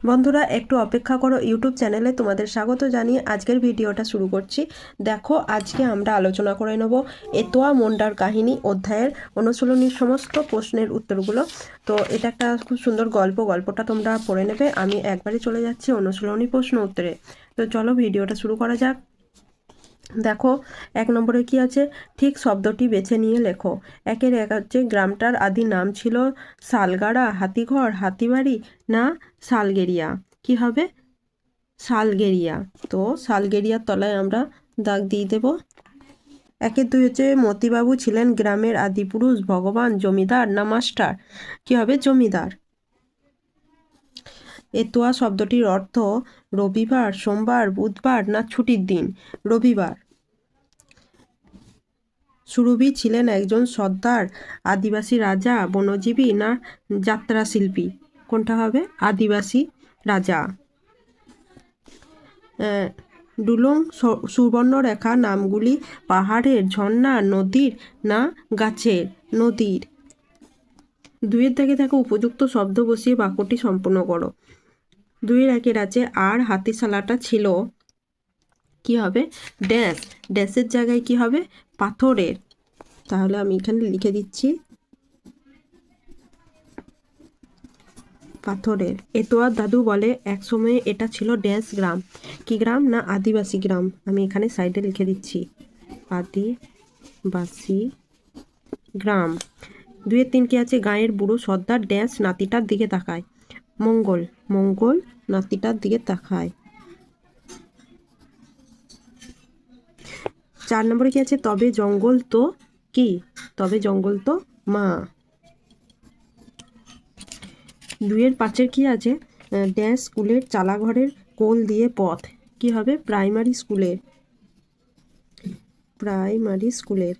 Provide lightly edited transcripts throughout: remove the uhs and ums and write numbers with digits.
বন্ধুরা একটু অপেক্ষা করো, ইউটিউব চ্যানেলে তোমাদের স্বাগত জানিয়ে আজকের ভিডিওটা শুরু করছি। দেখো আজকে আমরা আলোচনা করে নেব এতোয়া মুন্ডার কাহিনী অধ্যায়ের অনুশীলনীর সমস্ত প্রশ্নের উত্তরগুলো। তো এটা একটা খুব সুন্দর গল্পটা তোমরা পড়ে নেবে। আমি একবারে চলে যাচ্ছি অনুশীলনী প্রশ্ন উত্তরে। তো চলো ভিডিওটা শুরু করা যাক। দেখো 1 নম্বরে কি আছে, ঠিক শব্দটি বেছে নিয়ে লেখো। 1 হচ্ছে গ্রামটার আদি নাম ছিল শালগাড়া, হাতিঘর, হাতিবাড়ি না শালগেরিয়া। কি হবে? শালগেরিয়া। তো শালগেরিয়ার তলায় আমরা দাগ দিয়ে দেব। 2 হচ্ছে মতিবাবু ছিলেন গ্রামের আদিপুরুষ, ভগবান, জমিদার না মাস্টার। কি হবে? জমিদার। এতোয়া শব্দটির অর্থ রবিবার, সোমবার, বুধবার না ছুটির দিন। রবিবার। সুরভি ছিলেন একজন সর্দার, আদিবাসী রাজা, বনজীবী না যাত্রা শিল্পী। কোনটা হবে? আদিবাসী রাজা। ডুলুং সুবর্ণরেখা নামগুলি পাহাড়ের, ঝর্ণা, নদীর না গাছের। নদীর। 2 থেকে উপযুক্ত শব্দ বসিয়ে বাক্যটি সম্পূর্ণ করো। 2 আছে আর হাতিশালাটা ছিল। কি হবে? ড্যাশ। ড্যাশের জায়গায় কি হবে? পাথরের। তাহলে আমি এখানে লিখে দিচ্ছি পাথরের। এতোয়ার দাদু বলে এক সময়ে এটা ছিল ড্যাশ গ্রাম। কি গ্রাম? না আদিবাসী গ্রাম। আমি এখানে সাইডে লিখে দিচ্ছি আদিবাসী গ্রাম। 2-3 কি আছে, গাঁয়ের বুড়ো সর্দার ড্যাশ নাতিটার দিকে তাকায়। মঙ্গল। মঙ্গল নাতিটার দিকে তাকায়। 4 নম্বরে কি আছে, তবে জঙ্গল তো কি? তবে জঙ্গল তো মা। 2-5 কি আছে, ড্যাশ স্কুলের চালাঘরের কোল দিয়ে পথ। কি হবে? প্রাইমারি স্কুলের। প্রাইমারি স্কুলের।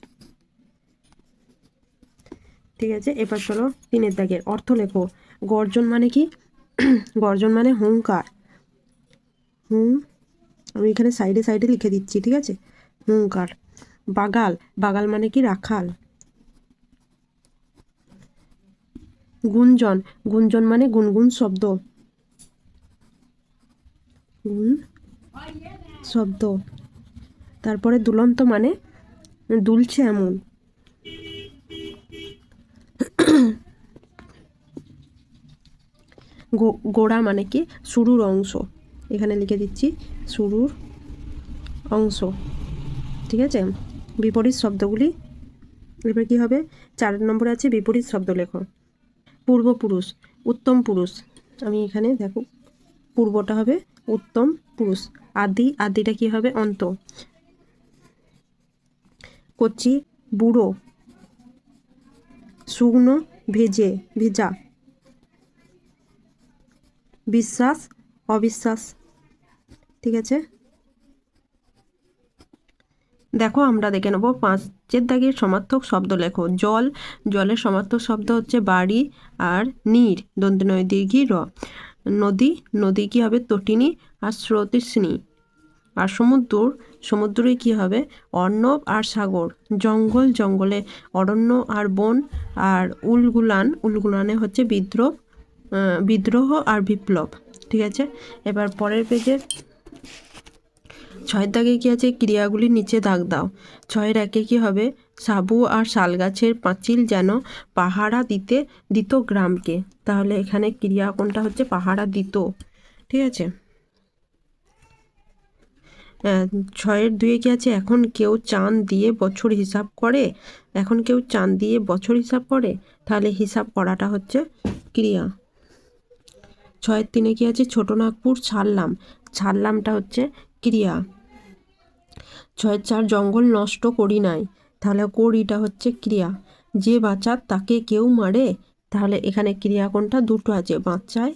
ঠিক আছে, এবার চলো 3 দাগের অর্থ লেখো। গর্জন মানে কি? গর্জন মানে হুঙ্কার। আমি এখানে সাইডে সাইডে লিখে দিচ্ছি, ঠিক আছে? হুঙ্কার। বাগাল। বাগাল মানে কি? রাখাল। গুঞ্জন। গুঞ্জন মানে গুনগুন শব্দ। গুন শব্দ। তারপরে দুলন্ত মানে দুলছে এমন। গোড়া মানে কি? শুরুর অংশ। এখানে লিখে দিচ্ছি শুরুর অংশ। ঠিক আছে, বিপরীত শব্দগুলি। এবার কি হবে? 4 নম্বরে আছে বিপরীত শব্দ লেখো। পূর্বপুরুষ, উত্তম পুরুষ। আমি এখানে দেখো পূর্বটা হবে উত্তম পুরুষ। আদি, আদিটা কি হবে? অন্ত। কচি, বুড়ো। শুকনো, ভেজা। বিশ্বাস, অবিশ্বাস। ঠিক আছে, দেখো আমরা দেখে নেবো 5 দাগের সমার্থক শব্দ লেখো। জল। জলের সমার্থক শব্দ হচ্ছে বাড়ি আর নীর, দন্তে নয় দীর্ঘী র। নদী। নদী কি হবে? তটিনী আর স্রোতস্বিনী। আর সমুদ্র। সমুদ্রে কি হবে? অর্ণব আর সাগর। জঙ্গল। জঙ্গলে অরণ্য আর বন। আর উলগুলান। উলগুলানে হচ্ছে বিদ্রোহ আর বিপ্লব। ঠিক আছে, এবার পরের পেজে 6 দাগে কি আছে, ক্রিয়াগুলির নিচে দাগ দাও। 6-1 কি হবে? সাবু আর শালগাছের পাঁচিল যেন পাহারা দিত গ্রামকে। তাহলে এখানে ক্রিয়া কোনটা হচ্ছে? পাহারা দিত। ঠিক আছে, 6-2 কি আছে, এখন কেউ চাঁদ দিয়ে বছর হিসাব করে। এখন কেউ চাঁদ দিয়ে বছর হিসাব করে, তাহলে হিসাব করাটা হচ্ছে ক্রিয়া। 6-3 কি আছে, ছোটনাগপুর ছাড়লাম। ছাড়লামটা হচ্ছে ক্রিয়া। 6-4 জঙ্গল নষ্ট করি নাই। তাহলে করিটা হচ্ছে ক্রিয়া। যে বাঁচার তাকে কেউ মারে। তাহলে এখানে ক্রিয়া কোনটা? দুটো আছে, বাঁচায়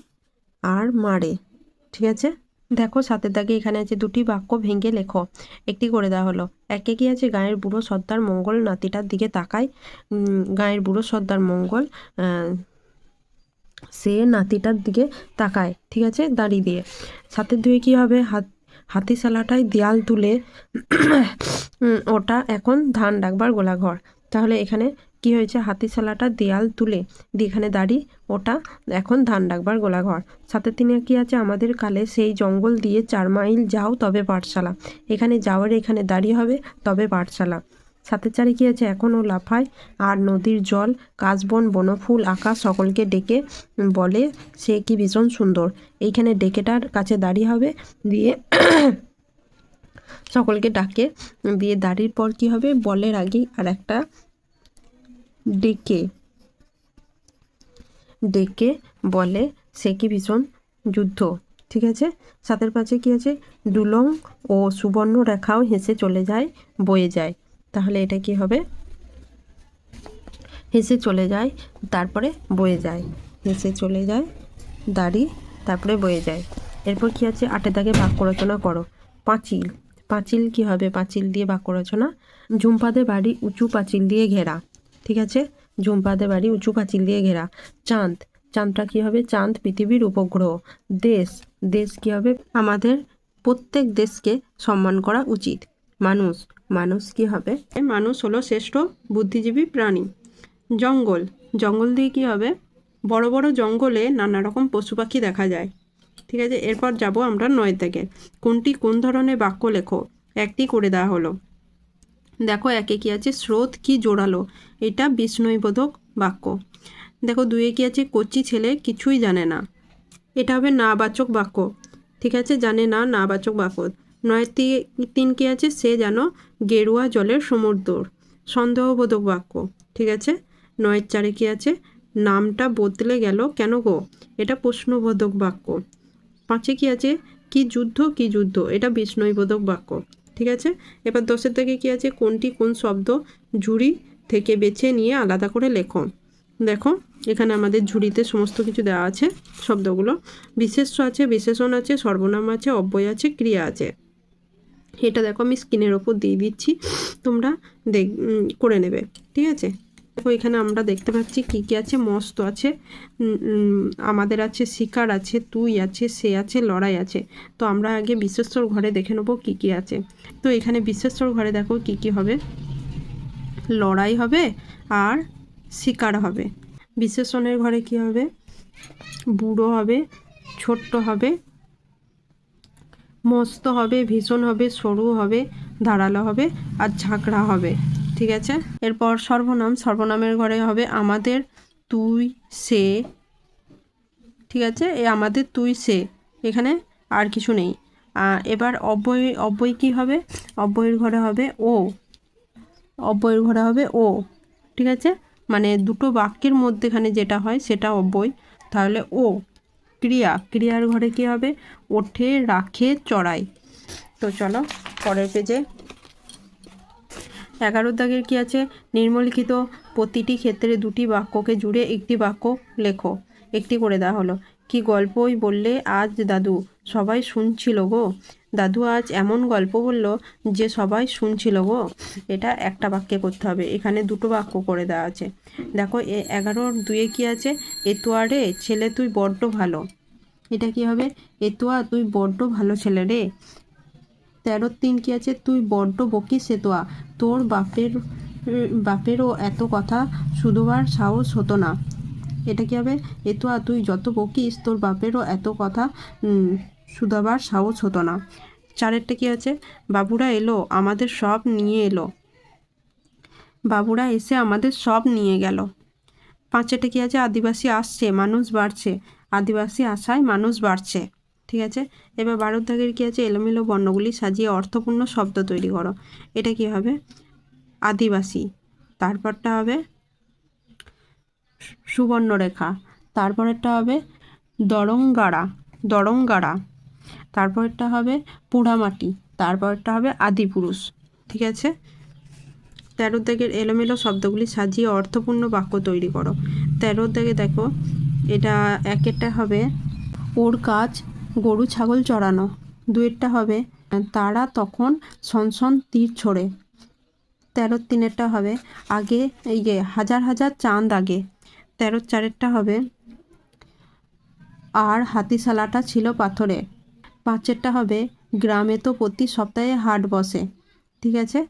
আর মারে। ঠিক আছে, দেখো 7 দাগে এখানে আছে 2টি বাক্য ভেঙে লেখো। একটি করে দেওয়া হলো। 1 কি আছে, গাঁয়ের বুড়ো সর্দার মঙ্গল নাতিটার দিকে তাকায়। গাঁয়ের বুড়ো সর্দার মঙ্গল সে নাতিটার দিকে তাকায়। ঠিক আছে, দাঁড়িয়ে দিয়ে। 7-2 কি হবে? হাতিশালাটায় দেয়াল তুলে ওটা এখন ধান ডাকবার গোলাঘর। তাহলে এখানে কি হয়েছে, হাতিশালাটা দেয়াল তুলে দিয়ে এখানে দাঁড়ি, ওটা এখন ধান ডাকবার গোলাঘর। 7-3 কি আছে, আমাদের কালে সেই জঙ্গল দিয়ে 4 মাইল যাও তবে পাঠশালা, এখানে যাওয়ার এখানে দাঁড়িয়ে হবে তবে পাঠশালা। 7-4 কি আছে, এখনও লাফায় আর নদীর জল, কাশবন বনফুল আকাশ সকলকে ডেকে বলে সে কি ভীষণ সুন্দর। এইখানে ডেকেটার কাছে দাঁড়িয়ে হবে, দিয়ে সকলকে ডাকে, দিয়ে দাঁড়ির পর কি হবে, বলের আগেই আর একটা ডেকে ডেকে বলে সে কি ভীষণ যুদ্ধ। ঠিক আছে। 7-5 কি আছে, ডুলং ও সুবর্ণ রেখাও হেসে চলে যায় বয়ে যায়। তাহলে এটা কি হবে, হেসে চলে যায় তারপরে বয়ে যায়, হেসে চলে যায় দাড়ি তারপরে বয়ে যায়। এরপর কি আছে, 8 দাগে বাক্য রচনা করো। পাঁচিল, পাঁচিল কি হবে, পাঁচিল দিয়ে বাক্য রচনা। ঝুমপাদের বাড়ি উঁচু পাঁচিল দিয়ে ঘেরা। ঠিক আছে, ঝুমপাদের বাড়ি উঁচু পাঁচিল দিয়ে ঘেরা। চাঁদ, চাঁদটা কি হবে, চাঁদ পৃথিবীর উপগ্রহ। দেশ, দেশ কি হবে, আমাদের প্রত্যেক দেশকে সম্মান করা উচিত। মানুষ, মানুষ কি হবে, মানুষ হলো শ্রেষ্ঠ বুদ্ধিজীবী প্রাণী। জঙ্গল, জঙ্গল দিয়ে কি হবে, বড় বড় জঙ্গলে নানা রকম পশু পাখি দেখা যায়। ঠিক আছে। এরপর যাব আমরা 9 থেকে, কোনটি কোন ধরনের বাক্য লেখো, একটি করে দেওয়া হলো। দেখো 1 কি আছে, স্রোত কি জোরালো, এটা বিস্ময়বোধক বাক্য। দেখো 2 কি আছে, কচি ছেলে কিছুই জানে না, এটা হবে নাবাচক বাক্য। ঠিক আছে, জানে না, নাবাচক বাক্য। 9-3 কি আছে, সে যেন গেরুয়া জলের সমুদ্র, সন্দেহবোধক বাক্য। ঠিক আছে। 9-4 কি আছে, নামটা বদলে গেল কেন গো, এটা প্রশ্নবোধক বাক্য। 5 কি আছে, কি যুদ্ধ কি যুদ্ধ, এটা বিস্ময়বোধক বাক্য। ঠিক আছে। এবার 10 থেকে কি আছে, কোনটি কোন শব্দ ঝুড়ি থেকে বেছে নিয়ে আলাদা করে লেখো। দেখো এখানে আমাদের ঝুড়িতে সমস্ত কিছু দেওয়া আছে শব্দগুলো, বিশেষ্য আছে, বিশেষণ আছে, সর্বনাম আছে, অব্যয় আছে, ক্রিয়া আছে। এটা দেখো আমি স্ক্রিনের ওপর দিয়ে দিচ্ছি, তোমরা করে নেবে। ঠিক আছে। দেখো এখানে আমরা দেখতে পাচ্ছি কি কি আছে, মস্ত আছে, আমাদের আছে, শিকার আছে, তুই আছে, সে আছে, লড়াই আছে। তো আমরা আগে বিশেষ্যর ঘরে দেখে নেবো কি কি আছে। তো এখানে বিশেষ্যর ঘরে দেখো কি কি হবে, লড়াই হবে আর শিকার হবে। বিশেষণের ঘরে কি হবে, বুড়ো হবে, ছোট্ট হবে, মস্ত হবে, ভীষণ হবে, সরু হবে, ধারালো হবে আর ঝাঁকড়া হবে। ঠিক আছে। এরপর সর্বনাম, সর্বনামের ঘরে হবে আমাদের, তুই, সে। ঠিক আছে, এ আমাদের, তুই, সে, এখানে আর কিছু নেই। এবার অব্যয়, অব্যয় কী হবে, অব্যয়ের ঘরে হবে ও, অব্যয়ের ঘরে হবে ও। ঠিক আছে, মানে দুটো বাক্যের মধ্যেখানে যেটা হয় সেটা অব্যয়, তাহলে ও। ক্রিয়া, ক্রিয়ার ঘরে কী হবে, ওঠে, রাখে, চড়ায়। তো চলো পরের পেজে। 11 দাগের কি আছে, নিম্নলিখিত প্রতিটি ক্ষেত্রে 2টি বাক্যকে জুড়ে একটি বাক্য লেখো, একটি করে দেওয়া হলো। কি গল্পই বললে আজ দাদু, সবাই শুনছিল গো, দাদু আজ এমন গল্প বলল যে সবাই শুনছিল গো। এটা একটা বাক্যে করতে হবে, এখানে 2টো বাক্য করে দেওয়া আছে। দেখো 11-2 কি আছে, এতুয়া রে ছেলে তুই বড্ড ভালো, এটা কি হবে, এতুয়া তুই বড্ড ভালো ছেলে রে। 13-3 কি আছে, তুই বড্ড বকিস এতোয়া, তোর বাপেরও এত কথা শুধোবার সাহস হতো না। এটা কি হবে, এতোয়া তুই যত বকিস তোর বাপেরও এত কথা শুধোবার সাহস হতো না। 4-টা কি আছে, বাবুরা এলো আমাদের সব নিয়ে এলো, বাবুরা এসে আমাদের সব নিয়ে গেল। 5-টা কি আছে, আদিবাসী আসছে মানুষ বাড়ছে, আদিবাসী আসায় মানুষ বাড়ছে। ঠিক আছে। এবার 12 দাগের কি আছে, এলোমেলো বর্ণগুলি সাজিয়ে অর্থপূর্ণ শব্দ তৈরি করো। এটা কি হবে, আদিবাসী, তারপরটা হবে সুবর্ণরেখা, তারপরেরটা হবে দরঙ্গাড়া, দরঙ্গাড়া, তারপরেরটা হবে পোড়ামাটি, তারপরেরটা হবে আদিপুরুষ। ঠিক আছে। 13 দাগের এলোমেলো শব্দগুলি সাজিয়ে অর্থপূর্ণ বাক্য তৈরি করো। 13 দাগে দেখো, এটা 1-টা হবে ওর কাজ গরু ছাগল চড়ানো, 2-টা হবে তারা তখন সনসন তীর ছোড়ে, 13-3 হবে আগে হাজার হাজার চাঁদ আগে, 13-4 হবে আর হাতিশালাটা ছিল পাথরে, 5-টা হবে গ্রামে তো প্রতি সপ্তাহে হাট বসে। ঠিক আছে।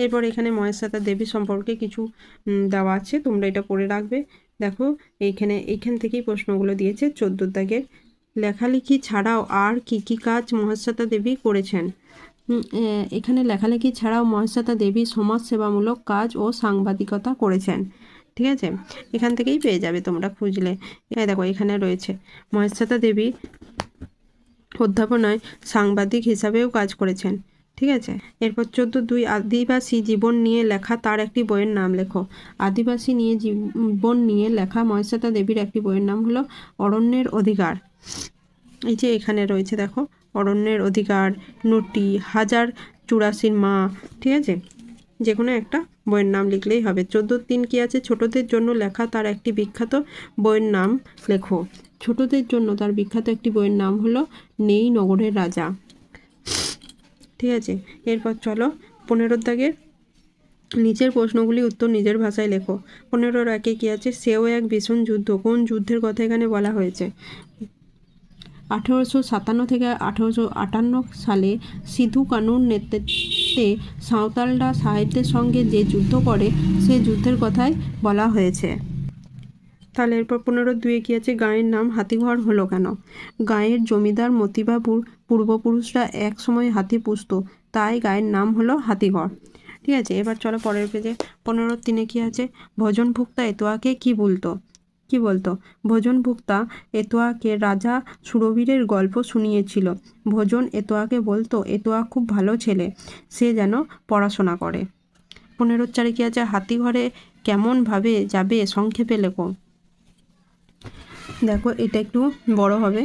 এরপর এখানে মহেশ্বেতা দেবী সম্পর্কে কিছু দেওয়া আছে, তোমরা এটা পড়ে রাখবে। দেখো এইখান থেকেই প্রশ্নগুলো দিয়েছে 14 দাগের। লেখালেখি ছাড়াও আর কি কি কাজ মহেশ্বেতা দেবী করেছেন? এখানে লেখালেখি ছাড়াও মহেশ্বেতা দেবী সমাজসেবামূলক কাজ ও সাংবাদিকতা করেছেন। ঠিক আছে, এখান থেকেই পেয়ে যাবে তোমরা খুঁজলে। দেখো এখানে রয়েছে মহেশ্বেতা দেবী অধ্যাপনায় সাংবাদিক হিসাবেও কাজ করেছেন। ঠিক আছে, এরপর 14.2 আদিবাসী জীবন নিয়ে লেখা তার একটি বইয়ের নাম লেখো। আদিবাসী নিয়ে জীবন নিয়ে লেখা মহেশ্বেতা দেবীর একটি বইয়ের নাম হলো অরণ্যের অধিকার। এই যে এখানে রয়েছে দেখো, অরণ্যের অধিকার, নটি, 1084 মা। ঠিক আছে, যে কোনো একটা বইয়ের নাম লিখলেই হবে। 14.3 কি আছে? ছোটদের জন্য লেখা তার একটি বিখ্যাত বইয়ের নাম লেখো। ছোটদের জন্য তার বিখ্যাত একটি বইয়ের নাম হলো নেই নগরের রাজা। ঠিক আছে, এরপর চলো 15 দাগের নিচের প্রশ্নগুলি উত্তর নিজের ভাষায় লেখো। 15 একে কি আছে? সেও এক ভীষণ যুদ্ধ। কোন যুদ্ধের কথা এখানে বলা হয়েছে? 1857 থেকে 1858 সালে সিধু কানুর নেতৃত্বে সাঁওতালরা সাহিত্যের সঙ্গে যে যুদ্ধ করে সে যুদ্ধের কথাই বলা হয়েছে। তাহলে এরপর 15.2 কি আছে? গাঁয়ের নাম হাতিঘর হলো কেন? গাঁয়ের জমিদার মতিবাবুর পূর্বপুরুষরা এক সময় হাতি পুষত, তাই গাঁয়ের নাম হলো হাতিঘর। ঠিক আছে, এবার চলো পরের পেজে। 15.3 কি আছে? ভোজনভুক্তা এতোয়াকে কি বলতো? ভোজনভুক্তা এতোয়াকে রাজা সুরবীরের গল্প শুনিয়েছিল। ভোজন এতোয়াকে বলতো এতোয়া খুব ভালো ছেলে, সে যেন পড়াশোনা করে। 15.4 কি আছে? হাতিঘরে কেমনভাবে যাবে সংক্ষেপে লেখো। দেখো এটা একটু বড় হবে।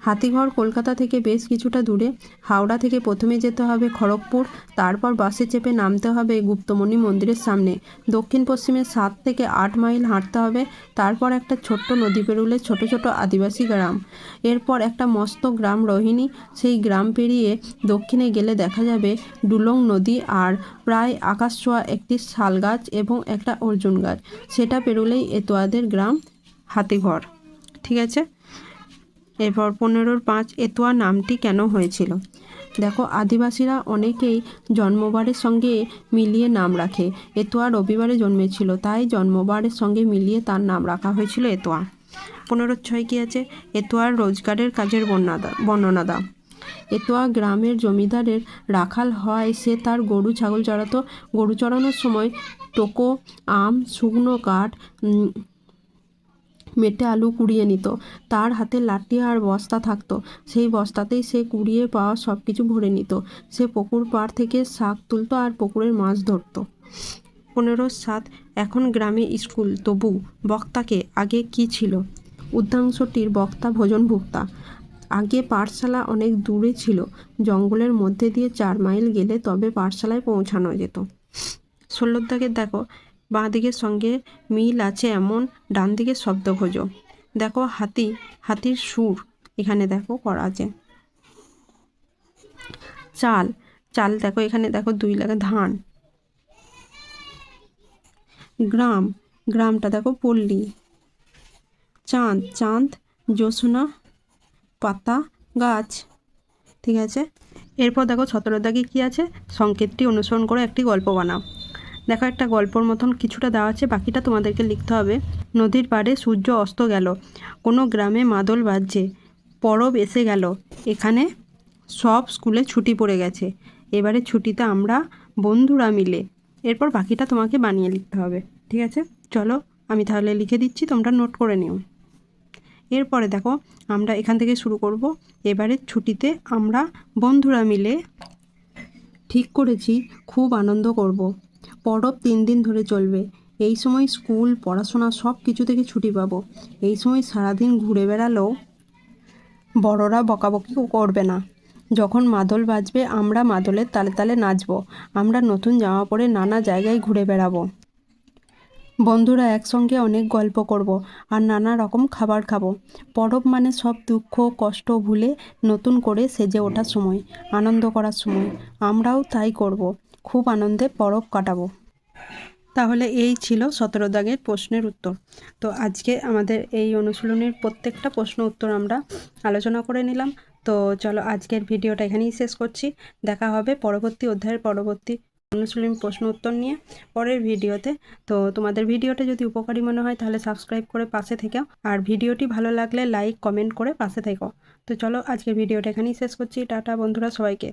হাতিঘর কলকাতা থেকে বেশ কিছুটা দূরে। হাওড়া থেকে প্রথমে যেতে হবে খড়গপুর, তারপর বাসে চেপে নামতে হবে গুপ্তমণি মন্দিরের সামনে। দক্ষিণ পশ্চিমে 7 থেকে 8 মাইল হাঁটতে হবে, তারপর একটা ছোট্ট নদী পেরুলে ছোট ছোট আদিবাসী গ্রাম, এরপর একটা মস্ত গ্রাম রোহিণী। সেই গ্রাম পেরিয়ে দক্ষিণে গেলে দেখা যাবে ডুলং নদী আর প্রায় আকাশছোঁয়া একটি শাল গাছ এবং একটা অর্জুন গাছ। সেটা পেরুলেই এতোয়াদের গ্রাম হাতিঘর। ঠিক আছে, এরপর 15.5 এতোয়া নামটি কেন হয়েছিল? দেখো আদিবাসীরা অনেকেই জন্মবারের সঙ্গে মিলিয়ে নাম রাখে। এতোয়া রবিবারে জন্মেছিল, তাই জন্মবারের সঙ্গে মিলিয়ে তার নাম রাখা হয়েছিল এতোয়া। 15.6 কি আছে? এতোয়ার রোজগারের কাজের বর্ণনা দাও। এতোয়া গ্রামের জমিদারের রাখাল হয়, সে তার গরু ছাগল চড়াতো। গরু চড়ানোর সময় টোকো, আম, শুকনো কাঠ, মেটে আলু কুড়িয়ে নিত। তার হাতে লাঠি আর বস্তা থাকতো, সেই বস্তাতেই সে কুড়িয়ে পাওয়া সব কিছু ভরে নিত। সে পুকুর পাড় থেকে শাক তুলতো আর পুকুরের মাছ ধরতো। 15.7 এখন গ্রামে স্কুল, তবু বক্তাকে আগে কি ছিল? উদ্যাংশটির বক্তা ভোজনভুক্তা। আগে পাঠশালা অনেক দূরে ছিল, জঙ্গলের মধ্যে দিয়ে 4 মাইল গেলে তবে পাঠশালায় পৌঁছানো যেত। 16 দাগের দেখো, বাঁ দিকের সঙ্গে মিল আছে এমন ডান দিকের শব্দ খোঁজো। দেখো হাতির সুর এখানে দেখো করা আছে। চাল দেখো এখানে দেখো 2 লেখা। ধান। গ্রামটা দেখো পল্লী। চাঁদ জ্যোৎস্না পাতা গাছ। ঠিক আছে, এরপর দেখো 17 দাগে কি আছে? সংকেতটি অনুসরণ করে একটি গল্প বানাও। দেখো একটা গল্পর মতন কিছুটা দেওয়া আছে, বাকিটা তোমাদেরকে লিখতে হবে। নদীর পাড়ে সূর্য অস্ত গেল, কোনো গ্রামে মাদল বাজছে, পরব এসে গেল, এখানে সব স্কুলে ছুটি পড়ে গেছে, এবারে ছুটিতে আমরা বন্ধুরা মিলে। এরপর বাকিটা তোমাকে বানিয়ে লিখতে হবে। ঠিক আছে, চলো আমি তাহলে লিখে দিচ্ছি, তোমরা নোট করে নিও। এরপরে দেখো আমরা এখান থেকে শুরু করব। এবারে ছুটিতে আমরা বন্ধুরা মিলে ঠিক করেছি খুব আনন্দ করব। পরব 3 দিন ধরে চলবে। এই সময় স্কুল পড়াশোনা সব কিছু থেকে ছুটি পাবো। এই সময় সারাদিন ঘুরে বেড়ালেও বড়রা বকাবকি করবে না। যখন মাদল বাজবে আমরা মাদলের তালে তালে নাচবো। আমরা নতুন জামা পরে নানা জায়গায় ঘুরে বেড়াবো। বন্ধুরা একসঙ্গে অনেক গল্প করব আর নানা রকম খাবার খাবো। পরব মানে সব দুঃখ কষ্ট ভুলে নতুন করে সেজে ওঠার সময়, আনন্দ করার সময়। আমরাও তাই করব, খুব আনন্দে পরব কাটাবো। তাহলে এই ছিল 17 দাগের প্রশ্নের উত্তর। তো আজকে আমাদের এই অনুশীলনের প্রত্যেকটা প্রশ্ন উত্তর আমরা আলোচনা করে নিলাম। তো চলো আজকের ভিডিওটা এখানেই শেষ করছি। দেখা হবে পরবর্তী অধ্যায়ের পরবর্তী অনুশীলনী প্রশ্ন উত্তর নিয়ে পরের ভিডিওতে। তো তোমাদের ভিডিওটা যদি উপকারী মনে হয় তাহলে সাবস্ক্রাইব করে পাশে থেকেও, আর ভিডিওটি ভালো লাগলে লাইক কমেন্ট করে পাশে থেকো। তো চলো আজকের ভিডিওটা এখানেই শেষ করছি। টাটা বন্ধুরা সবাইকে।